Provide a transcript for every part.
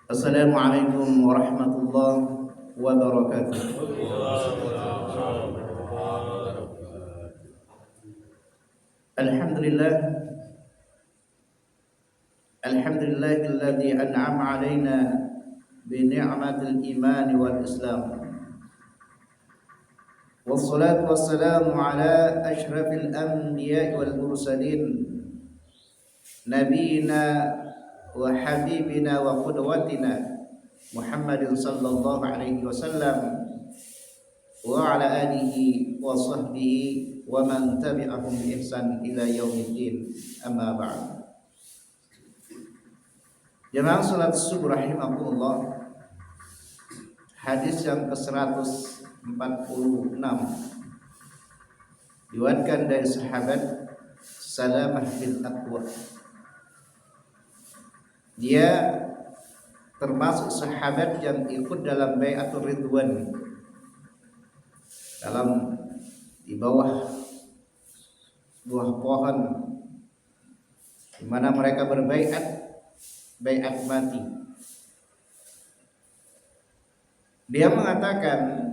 Assalamualaikum warahmatullahi wabarakatuh. Alhamdulillah, alhamdulillahilladzi an'ama alaina bi ni'matil iman wal islam. Wassalatu wassalamu ala asyrafil anbiya'i wal mursalin nabiyina wa habibina wa qudwatina Muhammadin sallallahu alaihi wasallam wa ala alihi wa sahbihi wa man tabi'ahum bi ihsan ila yaumiddin. Amma ba'd. Jemaah salat subuh rahimakumullah. Hadis yang ke-146 diriwayatkan dari sahabat Salamah bin Aqwa. Dia termasuk sahabat yang ikut dalam bai'atul ridwan, dalam di bawah buah pohon di mana mereka bai'at mati. Dia mengatakan,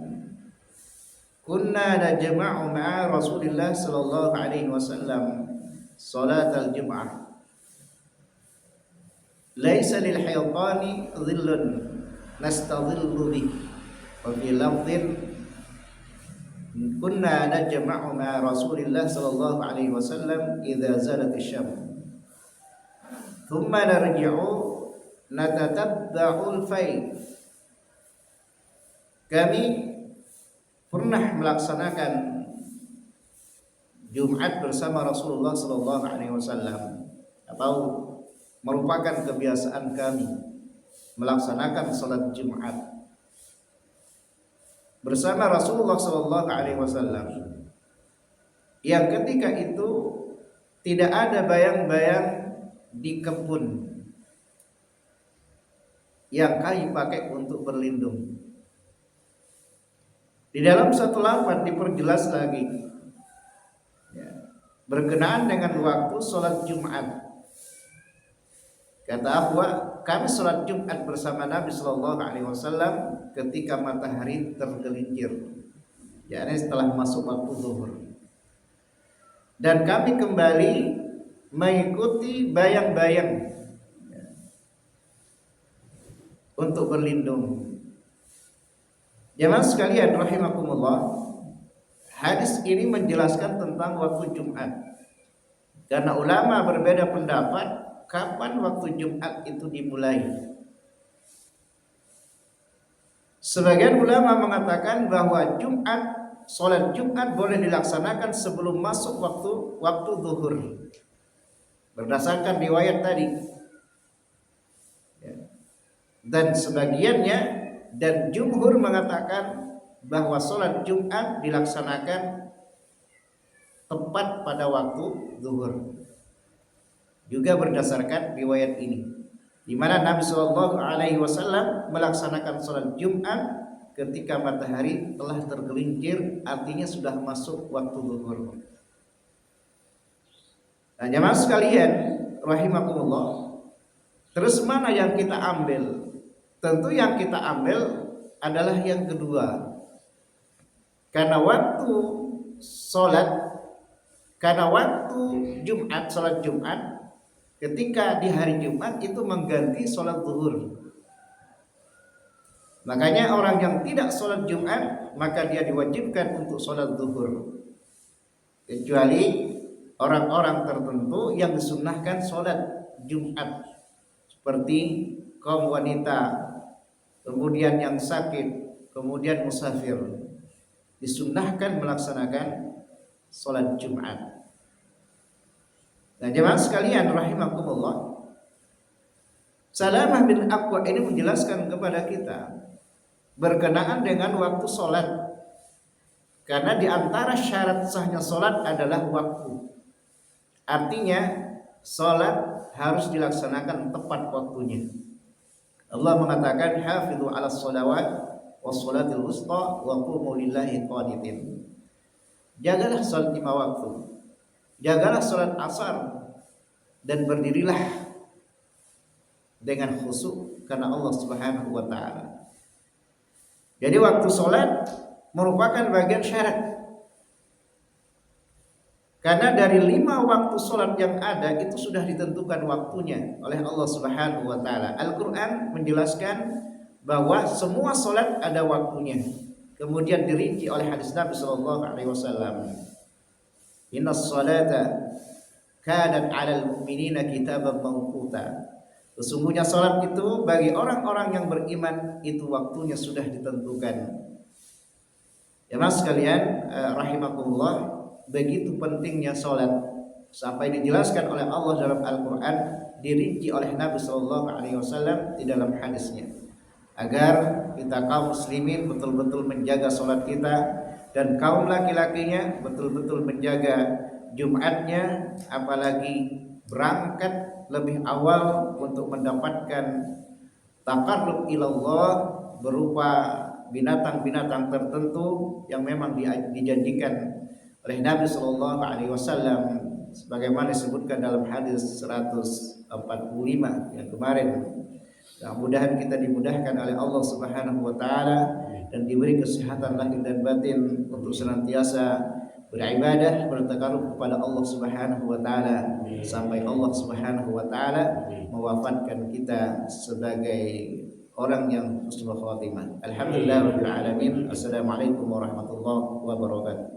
kunna najma'u ma'a Rasulillah sallallahu alaihi wasallam salatal jum'ah. Laisa lil haytani dhillun nastadhillu bih. Wa fi lafdhin kunna najma'u ma'a Rasulillah sallallahu alaihi wasallam idza zalat asy-syams. Thumma narji'u natatabba'ul fay'. Kami pernah melaksanakan Jumat bersama Rasulullah sallallahu alaihi wasallam, atau merupakan kebiasaan kami melaksanakan salat Jumat bersama Rasulullah sallallahu alaihi wasallam, yang ketika itu tidak ada bayang-bayang di kebun yang kami pakai untuk berlindung. Di dalam satu lafaz diperjelas lagi, berkenaan dengan waktu sholat Jumat. Kata Abu, kami sholat Jumat bersama Nabi Sallallahu Alaihi Wasallam ketika matahari tergelincir, yakni setelah masuk waktu zuhur. Dan kami kembali mengikuti bayang-bayang untuk berlindung. Jemaah sekalian rahimakumullah, hadis ini menjelaskan tentang waktu Jumat. Karena ulama berbeda pendapat kapan waktu Jumat itu dimulai. Sebagian ulama mengatakan bahwa sholat Jumat boleh dilaksanakan sebelum masuk waktu zuhur, berdasarkan riwayat tadi. Dan sebagiannya dan jumhur mengatakan bahwa sholat Jumat dilaksanakan tepat pada waktu zuhur, juga berdasarkan riwayat ini, di mana Nabi Shallallahu Alaihi Wasallam melaksanakan sholat Jumat ketika matahari telah tergelincir, artinya sudah masuk waktu zuhur. Nah, jemaah sekalian rahimakumullah, terus mana yang kita ambil? Tentu yang kita ambil adalah yang kedua. Karena waktu Jumat, sholat Jumat ketika di hari Jumat itu mengganti sholat zuhur. Makanya orang yang tidak sholat Jumat, maka dia diwajibkan untuk sholat zuhur, kecuali orang-orang tertentu yang disunnahkan sholat Jumat, seperti kaum wanita, kemudian yang sakit, kemudian musafir, disunnahkan melaksanakan sholat Jumat. Nah, jemaah sekalian rahimakumullah, Salamah bin Aqwa ini menjelaskan kepada kita berkenaan dengan waktu sholat. Karena di antara syarat sahnya sholat adalah waktu. Artinya sholat harus dilaksanakan tepat waktunya. Allah mengatakan hafizu 'alas shalawat was shalatil wusta wa qumu lillahi qanitin. Jagalah salat 5 waktu. Jagalah salat asar dan berdirilah dengan khusyuk karena Allah Subhanahu wa taala. Jadi waktu sholat merupakan bagian syarat. Karena dari 5 waktu sholat yang ada itu sudah ditentukan waktunya oleh Allah Subhanahu wa taala. Al-Qur'an menjelaskan bahwa semua sholat ada waktunya. Kemudian dirinci oleh hadis Nabi sallallahu alaihi wasallam. Innas salata kanat 'alal mu'minina kitaban mawquta. Sesungguhnya salat itu bagi orang-orang yang beriman itu waktunya sudah ditentukan. Ya mas sekalian, rahimakumullah, begitu pentingnya salat sampai dijelaskan oleh Allah dalam Al-Qur'an, dirinci oleh Nabi sallallahu alaihi wasallam di dalam hadisnya. Agar kita kaum muslimin betul-betul menjaga salat kita dan kaum laki-lakinya betul-betul menjaga Jumatnya, apalagi berangkat lebih awal untuk mendapatkan taqarrub ilallah berupa binatang-binatang tertentu yang memang dijanjikan oleh Nabi Shallallahu Alaihi Wasallam sebagaimana disebutkan dalam hadis 145 yang kemarin. Mudah-mudahan kita dimudahkan oleh Allah Subhanahu wa taala dan diberi kesehatan lahir dan batin untuk senantiasa beribadah, bertakarub kepada Allah Subhanahu wa taala sampai Allah Subhanahu wa taala mewafatkan kita sebagai orang yang husnul khatimah. Alhamdulillahirabbil alamin. Assalamualaikum warahmatullahi wabarakatuh.